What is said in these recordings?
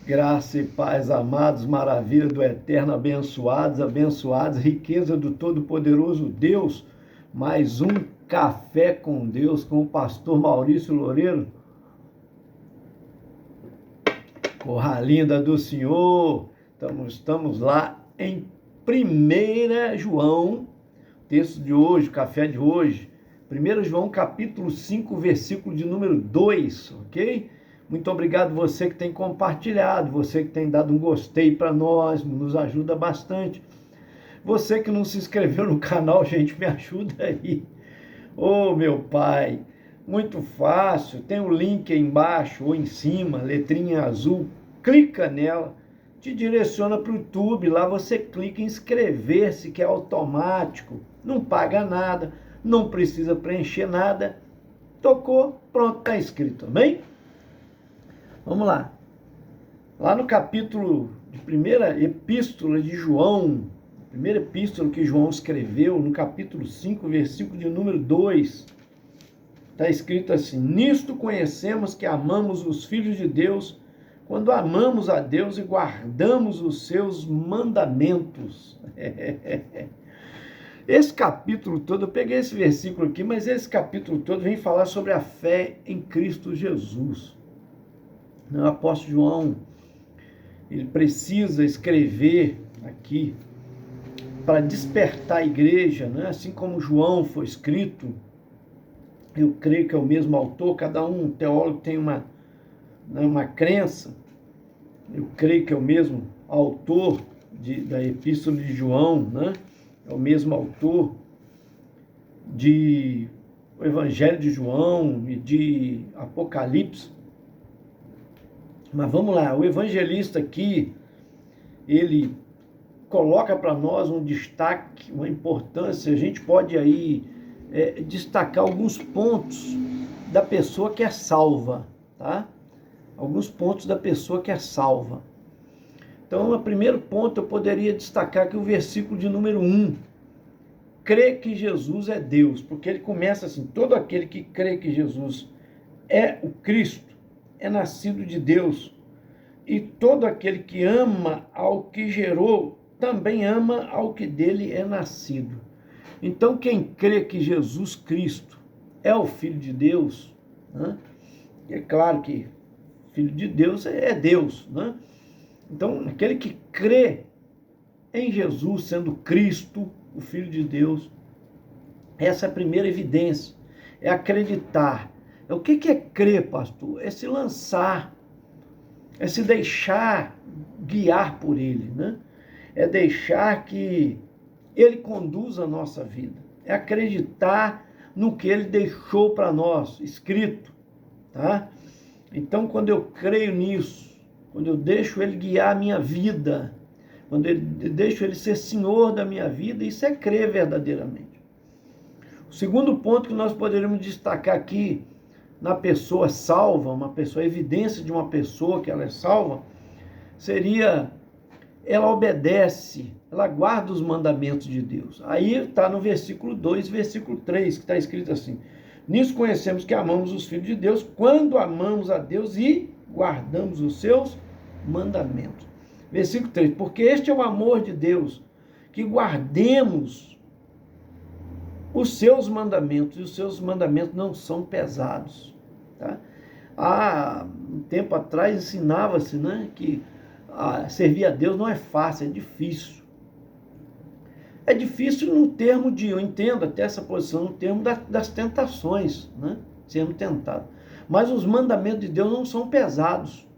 Graça e paz, amados, maravilha do eterno, abençoados, riqueza do Todo-Poderoso Deus. Mais um Café com Deus com o pastor Maurício Loureiro. Corra linda do Senhor. Estamos lá em 1 João, texto de hoje, café de hoje. 1 João capítulo 5, versículo de número 2, ok? Muito obrigado você que tem compartilhado, você que tem dado um gostei para nós, nos ajuda bastante. Você que não se inscreveu no canal, gente, me ajuda aí. Ô, meu pai, muito fácil, tem o link aí embaixo ou em cima, letrinha azul, clica nela, te direciona para o YouTube, lá você clica em inscrever-se, que é automático, não paga nada, não precisa preencher nada, tocou, pronto, está inscrito, amém? Vamos lá. Lá no capítulo de primeira epístola de João, primeira epístola que João escreveu, no capítulo 5, versículo de número 2, está escrito assim: nisto conhecemos que amamos os filhos de Deus, quando amamos a Deus e guardamos os seus mandamentos. Esse capítulo todo, eu peguei esse versículo aqui, mas esse capítulo todo vem falar sobre a fé em Cristo Jesus. O apóstolo João, ele precisa escrever aqui para despertar a igreja, né? Assim como João foi escrito, eu creio que é o mesmo autor, cada um teólogo tem uma crença, eu creio que é o mesmo autor da epístola de João, né? É o mesmo autor de o Evangelho de João e de Apocalipse. Mas vamos lá, o evangelista aqui, ele coloca para nós um destaque, uma importância. A gente pode aí destacar alguns pontos da pessoa que é salva, tá? Alguns pontos da pessoa que é salva. Então, o primeiro ponto eu poderia destacar aqui o versículo de número 1. Crê que Jesus é Deus, porque ele começa assim: todo aquele que crê que Jesus é o Cristo é nascido de Deus, e todo aquele que ama ao que gerou também ama ao que dele é nascido. Então, quem crê que Jesus Cristo é o Filho de Deus, né? É claro que Filho de Deus é Deus, né? Então, aquele que crê em Jesus sendo Cristo, o Filho de Deus, essa é a primeira evidência, é acreditar. O que é crer, pastor? É se lançar, é se deixar guiar por ele, né? É deixar que ele conduza a nossa vida, é acreditar no que ele deixou para nós, escrito, tá? Então, quando eu creio nisso, quando eu deixo ele guiar a minha vida, quando eu deixo ele ser senhor da minha vida, isso é crer verdadeiramente. O segundo ponto que nós poderíamos destacar aqui na pessoa salva, uma pessoa, a evidência de uma pessoa que ela é salva, seria ela obedece, ela guarda os mandamentos de Deus. Aí está no versículo 2, versículo 3, que está escrito assim: nisso conhecemos que amamos os filhos de Deus, quando amamos a Deus e guardamos os seus mandamentos. Versículo 3, porque este é o amor de Deus, que guardemos os seus mandamentos, e os seus mandamentos não são pesados, tá? Há um tempo atrás ensinava-se, né, que servir a Deus não é fácil, é difícil. É difícil no termo de, eu entendo até essa posição, no termo das tentações, né, sendo tentado. Mas os mandamentos de Deus não são pesados,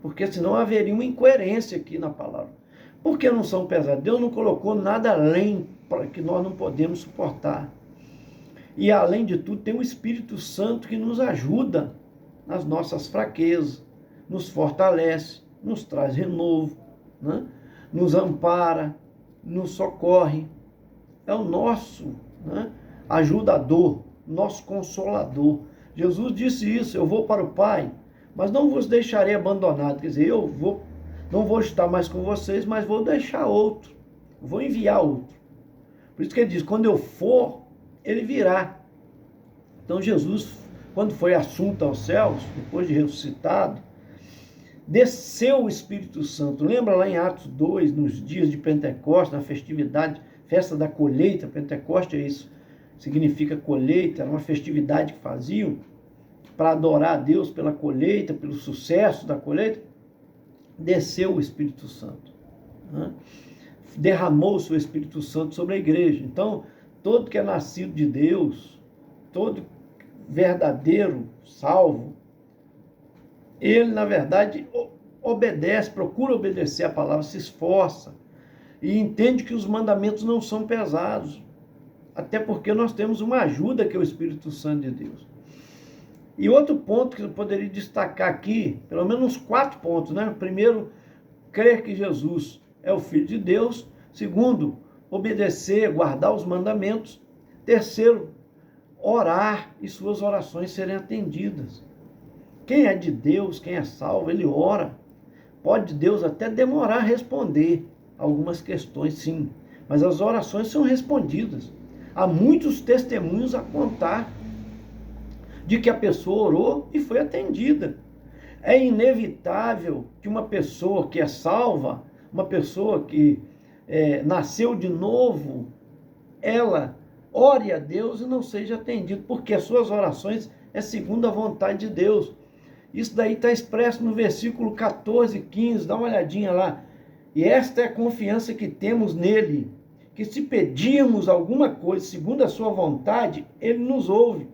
porque senão haveria uma incoerência aqui na palavra. Por que não são pesados? Deus não colocou nada além para que nós não podemos suportar. E além de tudo, tem o Espírito Santo que nos ajuda nas nossas fraquezas, nos fortalece, nos traz renovo, né? Nos ampara, nos socorre. É o nosso, né, ajudador, nosso consolador. Jesus disse isso: eu vou para o Pai, mas não vos deixarei abandonado. Quer dizer, não vou estar mais com vocês, mas vou deixar outro, vou enviar outro. Por isso que ele diz: quando eu for, ele virá. Então Jesus, quando foi assunto aos céus, depois de ressuscitado, desceu o Espírito Santo. Lembra lá em Atos 2, nos dias de Pentecostes, na festividade, festa da colheita, Pentecoste é isso, significa colheita, era uma festividade que faziam para adorar a Deus pela colheita, pelo sucesso da colheita. Desceu o Espírito Santo, né? Derramou o seu Espírito Santo sobre a igreja. Então, todo que é nascido de Deus, todo verdadeiro salvo, ele, na verdade, obedece, procura obedecer a palavra, se esforça e entende que os mandamentos não são pesados, até porque nós temos uma ajuda que é o Espírito Santo de Deus. E outro ponto que eu poderia destacar aqui, pelo menos uns 4 pontos, né? Primeiro, crer que Jesus é o Filho de Deus. Segundo, obedecer, guardar os mandamentos. Terceiro, orar e suas orações serem atendidas. Quem é de Deus, quem é salvo, ele ora. Pode Deus até demorar a responder algumas questões, sim, mas as orações são respondidas. Há muitos testemunhos a contar de que a pessoa orou e foi atendida. É inevitável que uma pessoa que é salva, uma pessoa que nasceu de novo, ela ore a Deus e não seja atendida, porque as suas orações é segundo a vontade de Deus. Isso daí está expresso no versículo 14 e 15, dá uma olhadinha lá. E esta é a confiança que temos nele, que se pedirmos alguma coisa segundo a sua vontade, ele nos ouve.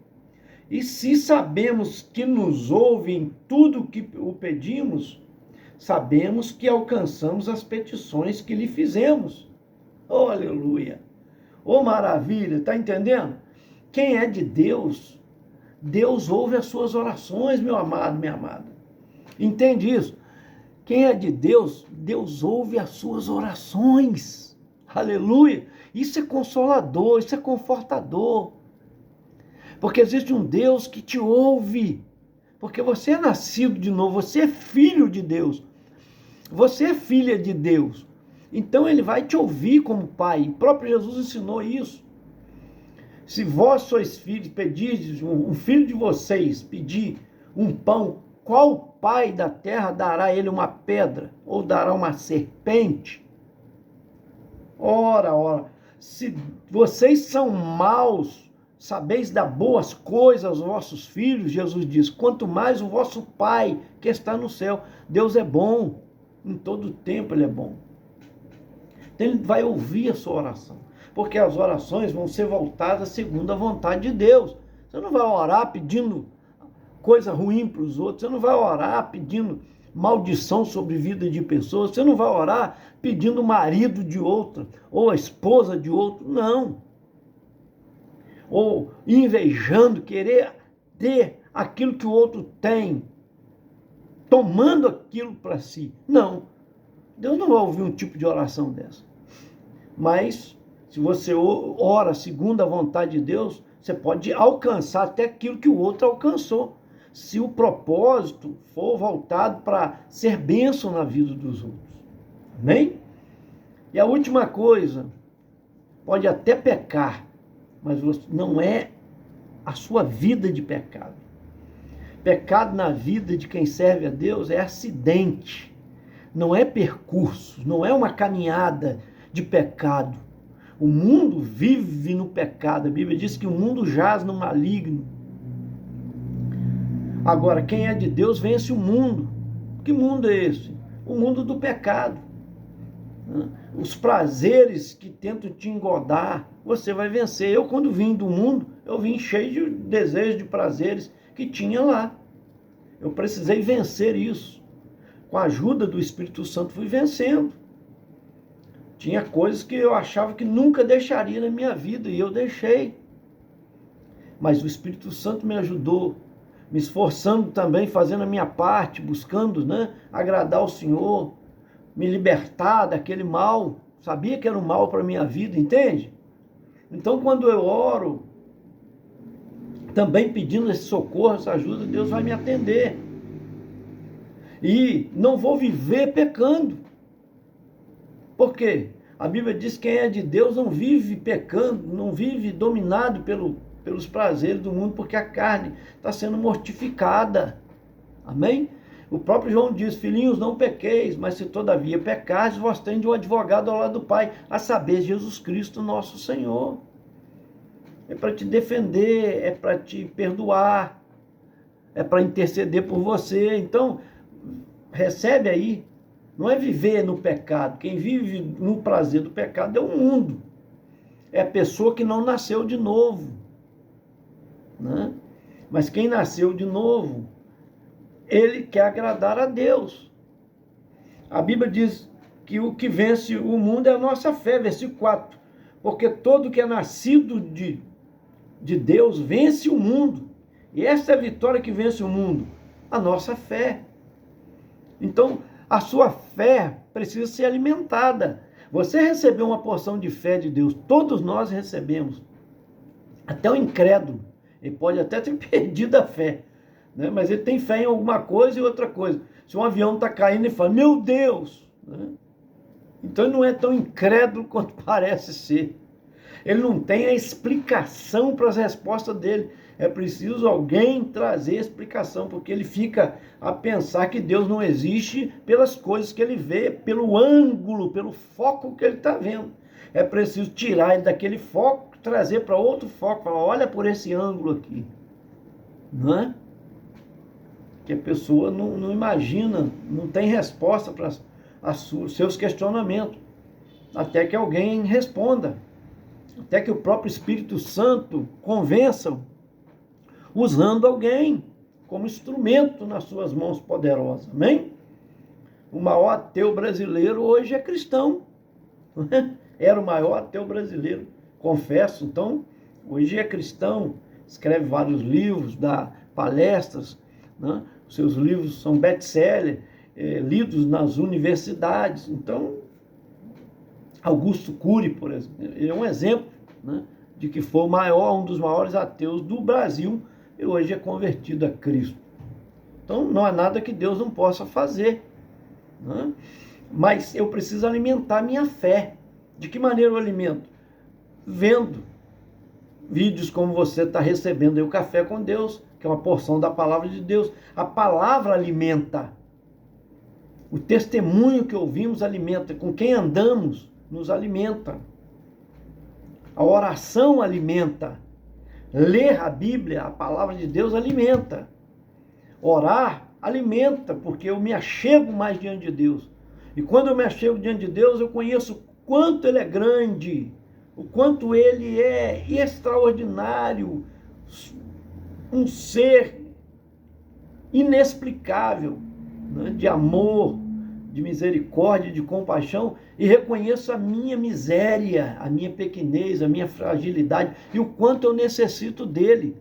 E se sabemos que nos ouve em tudo que o pedimos, sabemos que alcançamos as petições que lhe fizemos. Oh, aleluia! Oh, maravilha! Está entendendo? Quem é de Deus, Deus ouve as suas orações, meu amado, minha amada. Entende isso? Quem é de Deus, Deus ouve as suas orações. Aleluia! Isso é consolador, isso é confortador. Porque existe um Deus que te ouve. Porque você é nascido de novo, você é filho de Deus. Você é filha de Deus. Então ele vai te ouvir como pai. O próprio Jesus ensinou isso. Se vós sois filhos, pedirdes, um filho de vocês pedir um pão, qual pai da terra dará a ele uma pedra? Ou dará uma serpente? Ora, se vocês são maus, sabeis dar boas coisas aos vossos filhos, Jesus diz, quanto mais o vosso Pai que está no céu. Deus é bom, em todo tempo ele é bom. Então ele vai ouvir a sua oração, porque as orações vão ser voltadas segundo a vontade de Deus. Você não vai orar pedindo coisa ruim para os outros, você não vai orar pedindo maldição sobre a vida de pessoas, você não vai orar pedindo o marido de outra, ou a esposa de outro, não. Ou invejando, querer ter aquilo que o outro tem, tomando aquilo para si. Não, Deus não vai ouvir um tipo de oração dessa. Mas, se você ora segundo a vontade de Deus, você pode alcançar até aquilo que o outro alcançou, se o propósito for voltado para ser bênção na vida dos outros. Amém? E a última coisa, pode até pecar, mas não é a sua vida de pecado. Pecado na vida de quem serve a Deus é acidente, não é percurso, não é uma caminhada de pecado. O mundo vive no pecado, a Bíblia diz que o mundo jaz no maligno. Agora, quem é de Deus vence o mundo. Que mundo é esse? O mundo do pecado. Os prazeres que tentam te engodar, você vai vencer. Eu, quando vim do mundo, eu vim cheio de desejos, de prazeres que tinha lá. Eu precisei vencer isso. Com a ajuda do Espírito Santo, fui vencendo. Tinha coisas que eu achava que nunca deixaria na minha vida, e eu deixei. Mas o Espírito Santo me ajudou, me esforçando também, fazendo a minha parte, buscando, agradar o Senhor, me libertar daquele mal. Sabia que era um mal para a minha vida, entende? Então, quando eu oro, também pedindo esse socorro, essa ajuda, Deus vai me atender. E não vou viver pecando. Por quê? A Bíblia diz que quem é de Deus não vive pecando, não vive dominado pelos prazeres do mundo, porque a carne está sendo mortificada. Amém? O próprio João diz: filhinhos, não pequeis, mas se todavia pecares, vós tendes um advogado ao lado do Pai, a saber, Jesus Cristo nosso Senhor. É para te defender, é para te perdoar, é para interceder por você. Então, recebe aí. Não é viver no pecado. Quem vive no prazer do pecado é o mundo. É a pessoa que não nasceu de novo, né? Mas quem nasceu de novo, ele quer agradar a Deus. A Bíblia diz que o que vence o mundo é a nossa fé, versículo 4. Porque todo que é nascido de Deus vence o mundo. E essa é a vitória que vence o mundo, a nossa fé. Então, a sua fé precisa ser alimentada. Você recebeu uma porção de fé de Deus, todos nós recebemos. Até o incrédulo, ele pode até ter perdido a fé, né? Mas ele tem fé em alguma coisa e outra coisa. Se um avião está caindo, ele fala: meu Deus! Né? Então ele não é tão incrédulo quanto parece ser. Ele não tem a explicação para as respostas dele. É preciso alguém trazer explicação, porque ele fica a pensar que Deus não existe pelas coisas que ele vê, pelo ângulo, pelo foco que ele está vendo. É preciso tirar ele daquele foco, trazer para outro foco, falar: olha por esse ângulo aqui. Não é? Que a pessoa não imagina, não tem resposta para os seus questionamentos. Até que alguém responda. Até que o próprio Espírito Santo convença, usando alguém como instrumento nas suas mãos poderosas. Amém? O maior ateu brasileiro hoje é cristão. Era o maior ateu brasileiro, confesso. Então, hoje é cristão, escreve vários livros, dá palestras, né? Seus livros são best-seller, lidos nas universidades. Então, Augusto Cury, por exemplo, ele é um exemplo, né, de que foi um dos maiores ateus do Brasil e hoje é convertido a Cristo. Então não há nada que Deus não possa fazer, né? Mas eu preciso alimentar minha fé. De que maneira eu alimento? Vendo vídeos como você está recebendo aí, o Café com Deus, que é uma porção da palavra de Deus. A palavra alimenta. O testemunho que ouvimos alimenta. Com quem andamos nos alimenta. A oração alimenta. Ler a Bíblia, a palavra de Deus, alimenta. Orar alimenta, porque eu me achego mais diante de Deus. E quando eu me achego diante de Deus, eu conheço o quanto Ele é grande, o quanto Ele é extraordinário, um ser inexplicável, né, de amor, de misericórdia, de compaixão, e reconheço a minha miséria, a minha pequenez, a minha fragilidade e o quanto eu necessito dele.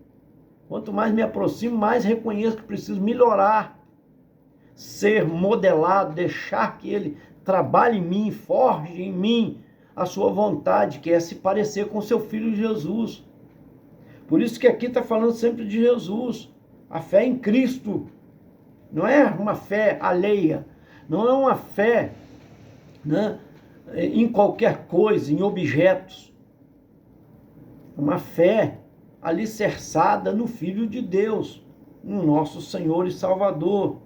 Quanto mais me aproximo, mais reconheço que preciso melhorar, ser modelado, deixar que ele trabalhe em mim, forje em mim a sua vontade, que é se parecer com seu Filho Jesus. Por isso que aqui está falando sempre de Jesus, a fé em Cristo. Não é uma fé alheia, não é uma fé, né, em qualquer coisa, em objetos. Uma fé alicerçada no Filho de Deus, no nosso Senhor e Salvador.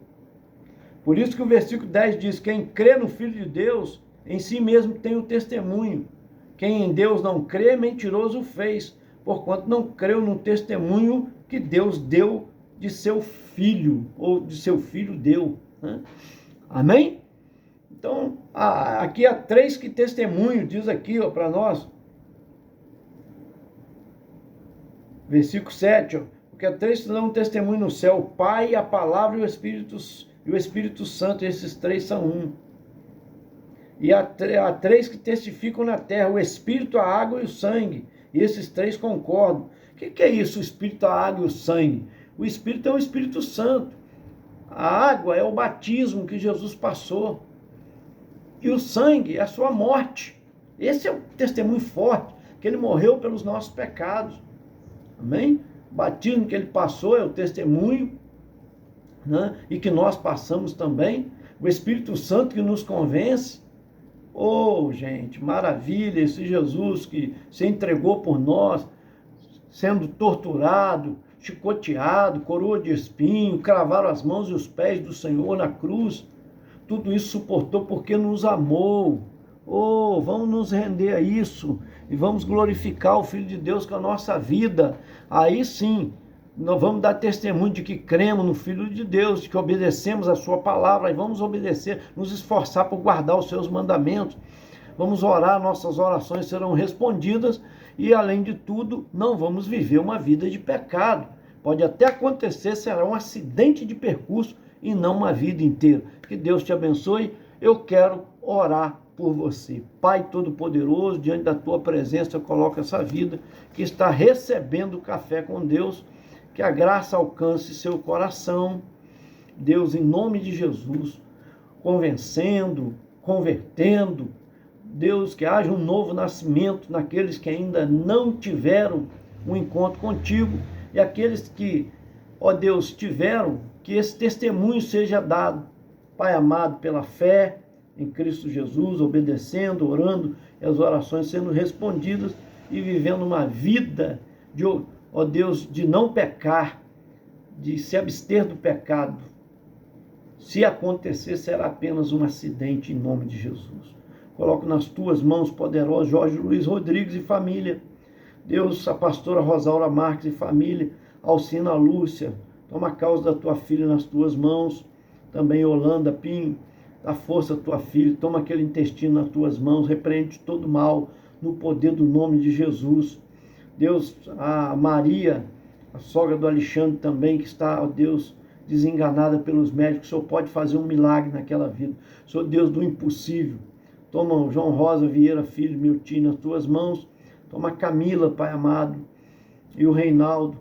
Por isso que o versículo 10 diz: quem crê no Filho de Deus, em si mesmo tem o testemunho. Quem em Deus não crê, mentiroso fez, porquanto não creu no testemunho que Deus deu de seu Filho, ou de seu Filho deu, né? Amém? Então, aqui há 3 que testemunho, diz aqui para nós. Versículo 7, ó, porque há 3 que dão um testemunho no céu: o Pai, a Palavra e o Espírito Santo, esses 3 são um. E há 3 que testificam na terra: o Espírito, a água e o sangue. E esses 3 concordam. O que é isso, o Espírito, a água e o sangue? O Espírito é o Espírito Santo. A água é o batismo que Jesus passou. E o sangue é a sua morte. Esse é o testemunho forte, que ele morreu pelos nossos pecados. Amém? O batismo que ele passou é o testemunho, né? E que nós passamos também. O Espírito Santo que nos convence. Oh, gente, maravilha, esse Jesus que se entregou por nós, sendo torturado, chicoteado, coroa de espinho, cravaram as mãos e os pés do Senhor na cruz. Tudo isso suportou porque nos amou. Oh, vamos nos render a isso e vamos glorificar o Filho de Deus com a nossa vida. Aí sim, nós vamos dar testemunho de que cremos no Filho de Deus, de que obedecemos a sua palavra e vamos obedecer, nos esforçar por guardar os seus mandamentos. Vamos orar, nossas orações serão respondidas e, além de tudo, não vamos viver uma vida de pecado. Pode até acontecer, será um acidente de percurso e não uma vida inteira. Que Deus te abençoe. Eu quero orar por você. Pai Todo-Poderoso, diante da tua presença eu coloco essa vida que está recebendo café com Deus, que a graça alcance seu coração. Deus, em nome de Jesus, convencendo, convertendo. Deus, que haja um novo nascimento naqueles que ainda não tiveram um encontro contigo e aqueles que, ó Deus, tiveram, que esse testemunho seja dado, Pai amado, pela fé em Cristo Jesus, obedecendo, orando, e as orações sendo respondidas e vivendo uma vida de, ó Deus, de não pecar, de se abster do pecado. Se acontecer, será apenas um acidente em nome de Jesus. Coloco nas tuas mãos, poderoso Jorge Luiz Rodrigues e família. Deus, a pastora Rosaura Marques e família, Alcina Lúcia, toma a causa da tua filha nas tuas mãos. Também Yolanda Pinho, dá força à tua filha, toma aquele intestino nas tuas mãos, repreende todo mal no poder do nome de Jesus. Deus, a Maria, a sogra do Alexandre também, que está, ó Deus, desenganada pelos médicos, o Senhor pode fazer um milagre naquela vida. O Senhor, Deus do impossível. Toma o João Rosa Vieira Filho, Miltinho, nas tuas mãos. Toma a Camila, Pai amado, e o Reinaldo.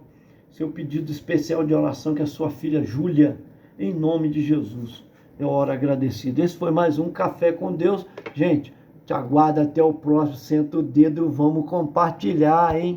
Seu pedido especial de oração, que a sua filha Júlia, em nome de Jesus. Eu oro agradecido. Esse foi mais um Café com Deus. Gente, te aguardo até o próximo. Senta o dedo e vamos compartilhar, hein?